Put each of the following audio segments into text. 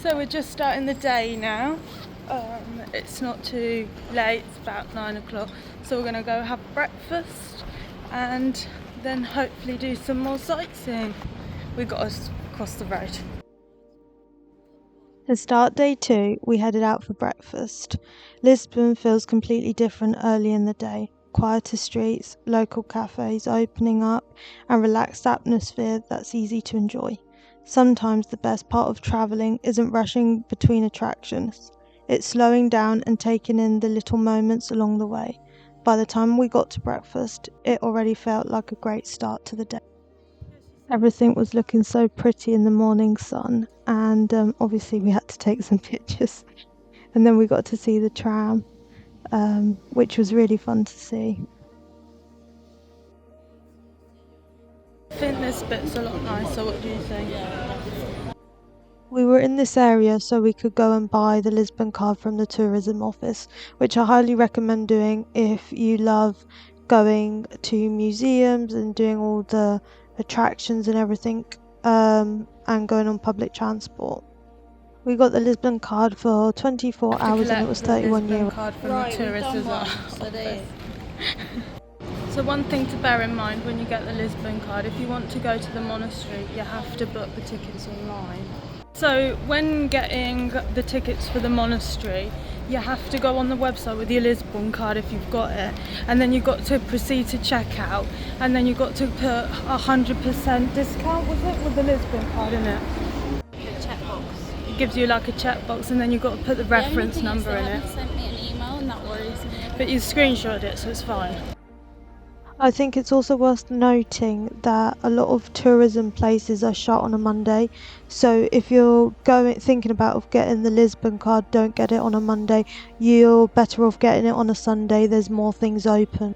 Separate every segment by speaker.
Speaker 1: So we're just starting the day now. It's not too late, it's about 9 o'clock. So we're going to go have breakfast and then hopefully do some more sightseeing. We've got to cross the road.
Speaker 2: To start day 2, we headed out for breakfast. Lisbon feels completely different early in the day. Quieter streets, local cafes opening up, and relaxed atmosphere that's easy to enjoy. Sometimes the best part of travelling isn't rushing between attractions. It's slowing down and taking in the little moments along the way. By the time we got to breakfast, it already felt like a great start to the day. Everything was looking so pretty in the morning sun, and obviously we had to take some pictures. And then we got to see the tram, which was really fun to see.
Speaker 1: I think this bit's a lot nicer. What do you think?
Speaker 2: We were in this area so we could go and buy the Lisbon card from the tourism office, which I highly recommend doing if you love going to museums and doing all the attractions and everything, and going on public transport. We got the Lisbon card for 24 hours and it was 31 euros.
Speaker 1: Card from the tourist as well. So one thing to bear in mind when you get the Lisbon card, if you want to go to the monastery, you have to book the tickets online. So when getting the tickets for the monastery, you have to go on the website with your Lisbon card if you've got it, and then you've got to proceed to check out, and then you've got to put 100% discount, was it, with the Lisbon card in it? It gives you like a checkbox, and then you've got to put the reference number in it.
Speaker 3: Sent me an email and that worries me.
Speaker 1: But you screenshot it, so it's fine.
Speaker 2: I think it's also worth noting that a lot of tourism places are shut on a Monday, so if you're thinking about getting the Lisbon card, don't get it on a Monday. You're better off getting it on a Sunday, there's more things open.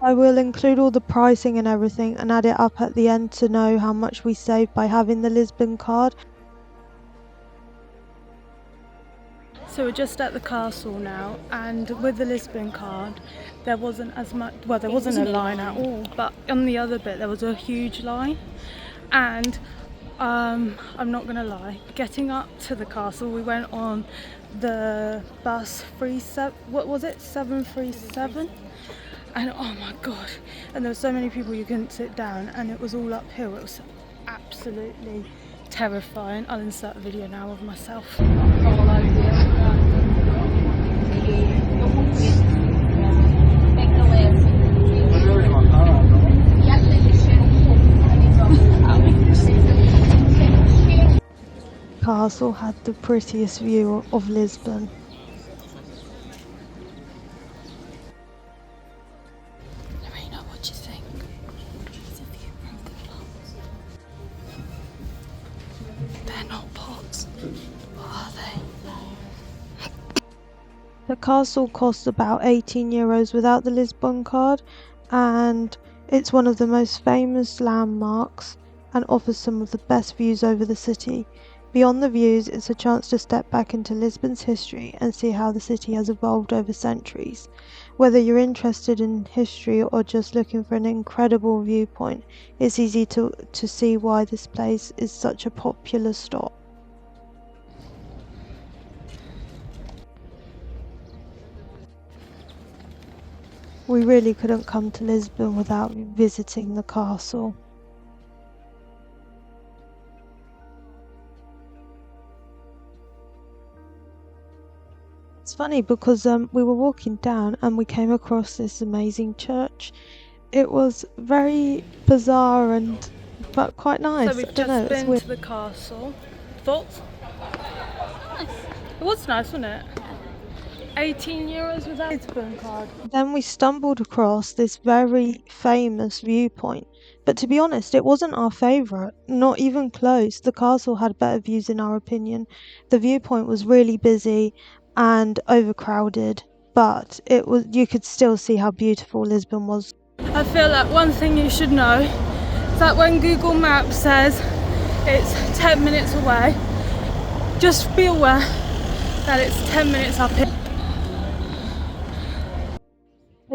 Speaker 2: I will include all the pricing and everything and add it up at the end to know how much we saved by having the Lisbon card.
Speaker 1: So we're just at the castle now, and with the Lisbon card there wasn't as much, well, there wasn't a line at all, but on the other bit there was a huge line. And I'm not gonna lie, getting up to the castle, we went on the bus 737, and oh my god, and there were so many people you couldn't sit down, and it was all uphill. It was absolutely terrifying. I'll insert a video now of myself.
Speaker 2: Castle had the prettiest view of Lisbon.
Speaker 3: Lorena, what do you think? It's a view from the pots. They're not pots. What are they?
Speaker 2: The castle costs about 18 euros without the Lisbon card, and it's one of the most famous landmarks and offers some of the best views over the city. Beyond the views, it's a chance to step back into Lisbon's history and see how the city has evolved over centuries. Whether you're interested in history or just looking for an incredible viewpoint, it's easy to see why this place is such a popular stop. We really couldn't come to Lisbon without visiting the castle. It's funny because we were walking down and we came across this amazing church. It was very bizarre but quite nice.
Speaker 1: So we've just been to the castle. Thoughts?
Speaker 3: Nice.
Speaker 1: It was nice, wasn't it? 18 euros without a Lisbon card.
Speaker 2: Then we stumbled across this very famous viewpoint. But to be honest, it wasn't our favourite, not even close. The castle had better views in our opinion. The viewpoint was really busy and overcrowded, but you could still see how beautiful Lisbon was.
Speaker 1: I feel like one thing you should know is that when Google Maps says it's 10 minutes away, just be aware that it's 10 minutes up here.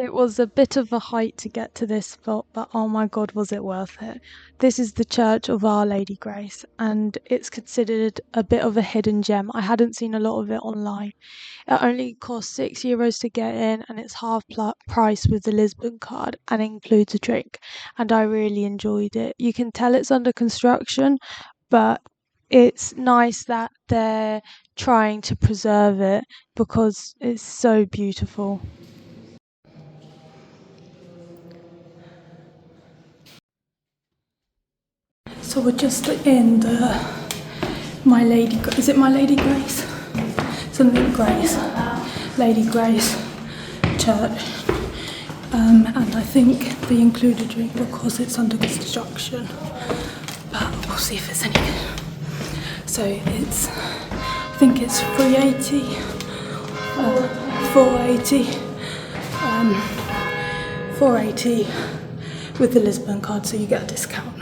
Speaker 2: It was a bit of a hike to get to this spot, but oh my god, was it worth it. This is the Church of Our Lady Grace, and it's considered a bit of a hidden gem. I hadn't seen a lot of it online. It only costs €6 to get in, and it's half price with the Lisbon card and includes a drink, and I really enjoyed it. You can tell it's under construction, but it's nice that they're trying to preserve it because it's so beautiful.
Speaker 1: So we're just in the My Lady, is it My Lady Grace? Something Grace, Lady Grace Church, and I think they include a drink because it's under construction, but we'll see if it's any good. So it's, I think it's 380, 480, 480 with the Lisbon card, so you get a discount.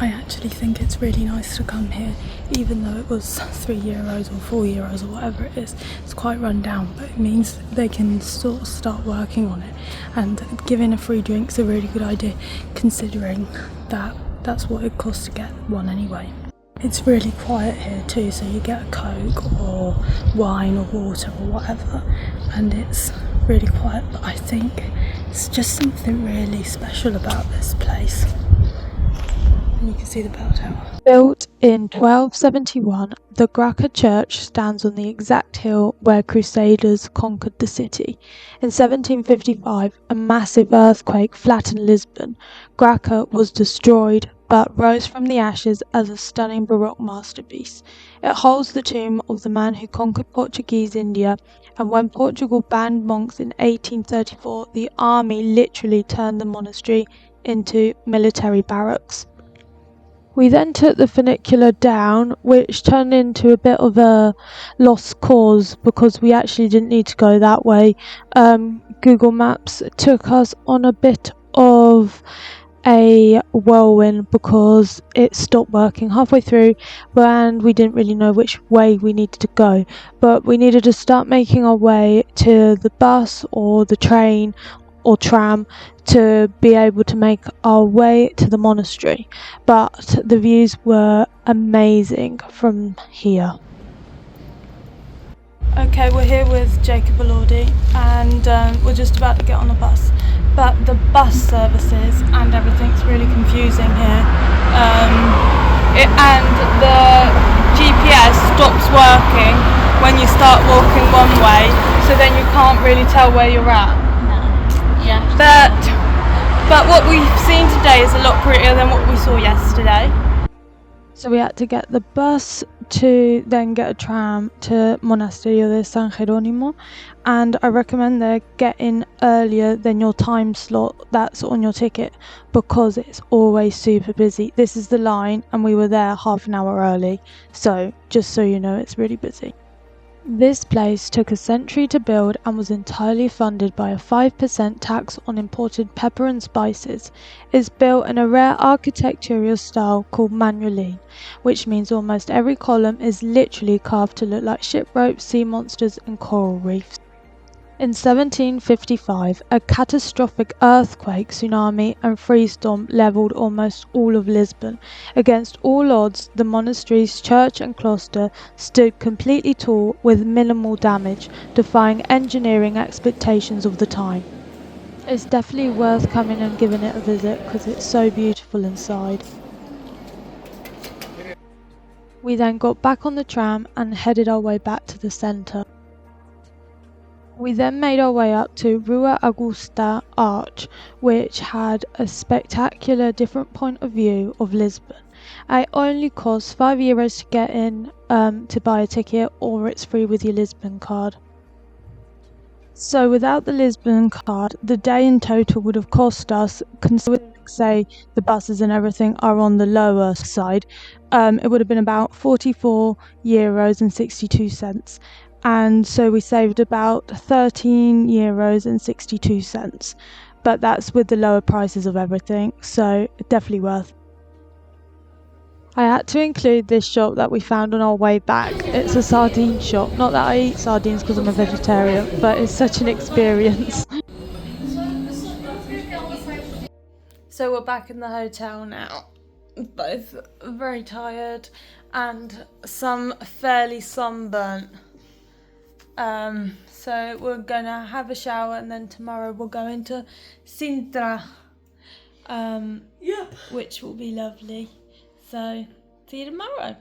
Speaker 1: I actually think it's really nice to come here, even though it was €3 or €4 or whatever it is. It's quite run down, but it means they can sort of start working on it, and giving a free drink's a really good idea, considering that that's what it costs to get one anyway. It's really quiet here too, so you get a Coke or wine or water or whatever, and it's really quiet, but I think it's just something really special about this place. And you can see the bell tower.
Speaker 2: Built in 1271, the Graça Church stands on the exact hill where Crusaders conquered the city. In 1755, a massive earthquake flattened Lisbon. Graça was destroyed, but rose from the ashes as a stunning Baroque masterpiece. It holds the tomb of the man who conquered Portuguese India, and when Portugal banned monks in 1834, the army literally turned the monastery into military barracks. We then took the funicular down, which turned into a bit of a lost cause because we actually didn't need to go that way. Google Maps took us on a bit of a whirlwind because it stopped working halfway through, and we didn't really know which way we needed to go. But we needed to start making our way to the bus or the train or tram to be able to make our way to the monastery, but the views were amazing from here.
Speaker 1: Okay, we're here with Jacob Elordi, and we're just about to get on a bus, but the bus services and everything's really confusing here, and the GPS stops working when you start walking one way, so then you can't really tell where you're at.
Speaker 3: Yeah.
Speaker 1: But what we've seen today is a lot prettier than what we saw yesterday.
Speaker 2: So we had to get the bus to then get a tram to Monasterio de San Jerónimo, and I recommend they get in earlier than your time slot that's on your ticket because it's always super busy. This is the line, and we were there half an hour early, so just so you know, it's really busy. This place took a century to build and was entirely funded by a 5% tax on imported pepper and spices. It's built in a rare architectural style called manueline, which means almost every column is literally carved to look like ship ropes, sea monsters and coral reefs. In 1755, a catastrophic earthquake, tsunami and freeze storm levelled almost all of Lisbon. Against all odds, the monastery's church and cloister stood completely tall with minimal damage, defying engineering expectations of the time. It's definitely worth coming and giving it a visit because it's so beautiful inside. We then got back on the tram and headed our way back to the centre. We then made our way up to Rua Augusta Arch, which had a spectacular different point of view of Lisbon. It only costs €5 to get in to buy a ticket, or it's free with your Lisbon card. So without the Lisbon card, the day in total would have cost us, considering say the buses and everything are on the lower side, it would have been about €44.62. And so we saved about €13.62, but that's with the lower prices of everything, so definitely worth. I had to include this shop that we found on our way back. It's a sardine shop. Not that I eat sardines because I'm a vegetarian, but it's such an experience.
Speaker 1: So we're back in the hotel now, both very tired and some fairly sunburnt. So we're gonna have a shower and then tomorrow we'll go into Sintra, which will be lovely. So see you tomorrow.